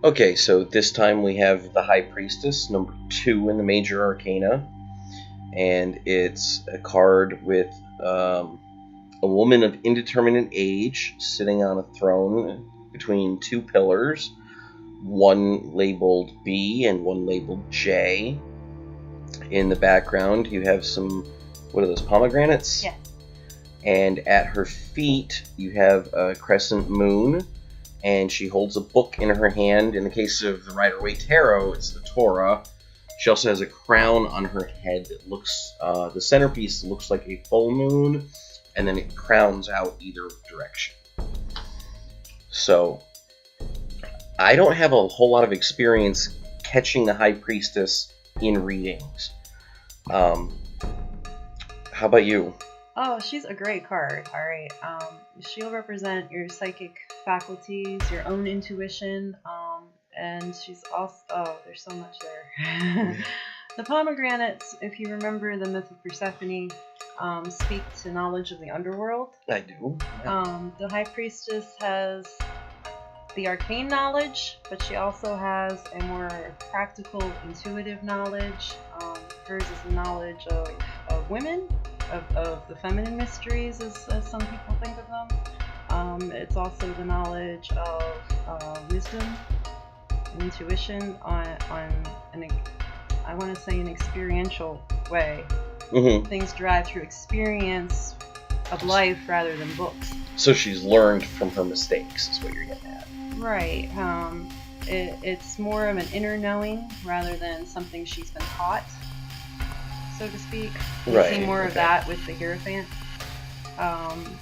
Okay, so this time we have the High Priestess, number 2 in the Major Arcana. And it's a card with a woman of indeterminate age sitting on a throne between 2 pillars, one labeled B and one labeled J. In the background, you have some, what are those, pomegranates? Yeah. And at her feet, you have a crescent moon, and she holds a book in her hand. In the case of the Rider-Waite tarot, it's the Torah. She also has a crown on her head that looks, the centerpiece looks like a full moon, and then it crowns out either direction. So, I don't have a whole lot of experience catching the High Priestess in readings. How about you? Oh, she's a great card. All right. She'll represent your psychic faculties, your own intuition, and she's also... Oh, there's so much there. The pomegranates, if you remember the myth of Persephone, speak to knowledge of the underworld. I do. The High Priestess has the arcane knowledge, but she also has a more practical, intuitive knowledge. Hers is the knowledge of women, of the feminine mysteries, as some people think of them. It's also the knowledge of wisdom and intuition on an, I want to say, an experiential way. Mm-hmm. Things derived through experience of life rather than books. So she's learned from her mistakes, is what you're getting at. Right. It's more of an inner knowing rather than something she's been taught, so to speak. You see more of that with the Hierophant.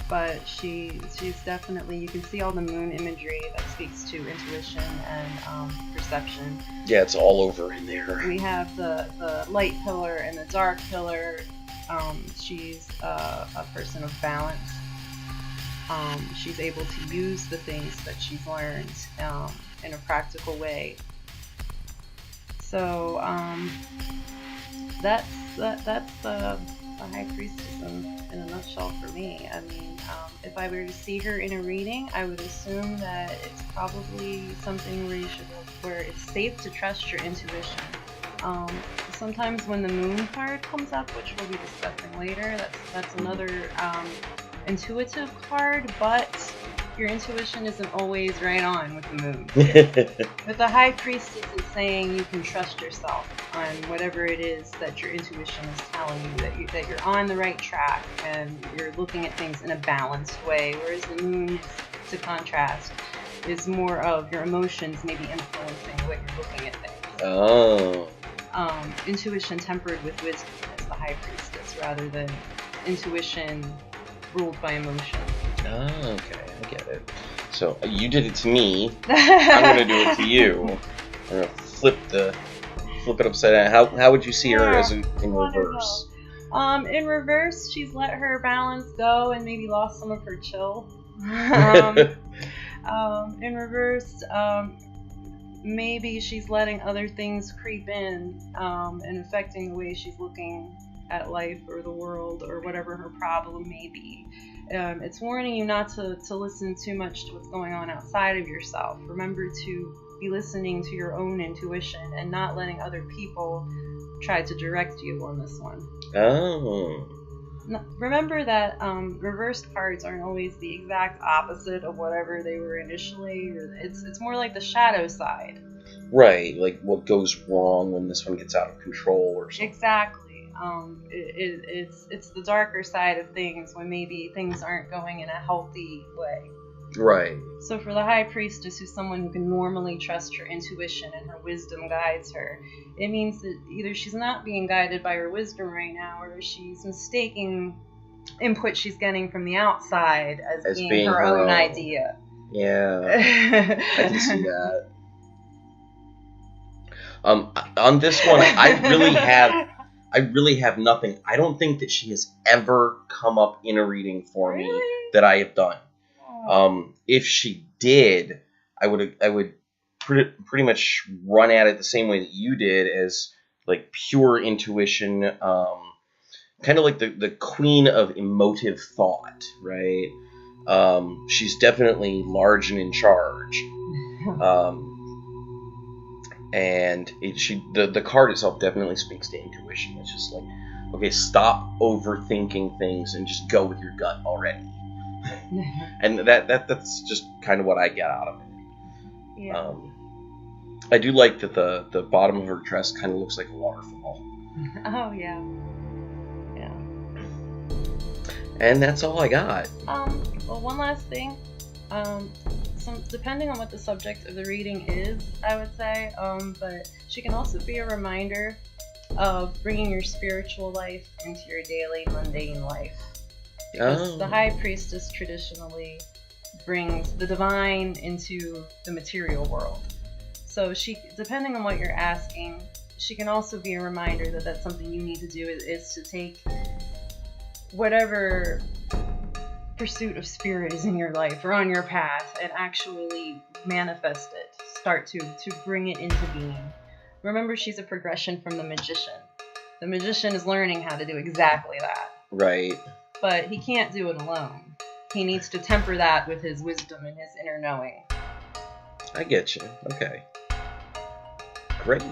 But she's definitely, you can see all the moon imagery that speaks to intuition and perception. Yeah, it's all over in there. We have the light pillar and the dark pillar. She's a person of balance. She's able to use the things that she's learned in a practical way. So that's the High Priestess in a nutshell for me. I mean, if I were to see her in a reading, I would assume that it's probably something where it's safe to trust your intuition. Sometimes when the moon card comes up, which we'll be discussing later, that's another intuitive card, but your intuition isn't always right on with the moon. But the High Priestess is saying you can trust yourself on whatever it is that your intuition is telling you, that you're on the right track and you're looking at things in a balanced way, whereas the moon, to contrast, is more of your emotions maybe influencing the way you're looking at things. Oh. Intuition tempered with wisdom is the High Priestess, rather than intuition ruled by emotion. Oh, okay, I get it. So you did it to me. I'm gonna do it to you. I'm gonna flip it upside down. How would you see her as in reverse? In reverse, she's let her balance go and maybe lost some of her chill. In reverse, maybe she's letting other things creep in and affecting the way she's looking at life or the world or whatever her problem may be. It's warning you not to listen too much to what's going on outside of yourself. Remember to be listening to your own intuition and not letting other people try to direct you on this one. Oh. Remember that reversed cards aren't always the exact opposite of whatever they were initially. It's more like the shadow side. Right, like what goes wrong when this one gets out of control or something. Exactly. It's the darker side of things when maybe things aren't going in a healthy way. Right. So for the High Priestess, who's someone who can normally trust her intuition and her wisdom guides her, it means that either she's not being guided by her wisdom right now, or she's mistaking input she's getting from the outside as being her own idea. Yeah, I can see that. On this one, I really have nothing. I don't think that she has ever come up in a reading for me that I have done. If she did, I would pretty much run at it the same way that you did, as like pure intuition, kind of like the queen of emotive thought, right? She's definitely large and in charge. And the card itself definitely speaks to intuition. It's just like, okay, stop overthinking things and just go with your gut already. And that's just kind of what I get out of it. Yeah. I do like that the bottom of her dress kind of looks like a waterfall. Oh yeah. Yeah. And that's all I got. Well, one last thing. Depending on what the subject of the reading is, I would say, but she can also be a reminder of bringing your spiritual life into your daily mundane life. Because the High Priestess traditionally brings the divine into the material world. So depending on what you're asking, she can also be a reminder that that's something you need to do is to take whatever pursuit of spirit is in your life or on your path and actually manifest it. Start to bring it into being. Remember, she's a progression from the magician. The magician is learning how to do exactly that. Right. But he can't do it alone. He needs to temper that with his wisdom and his inner knowing. I get you. Okay. Great.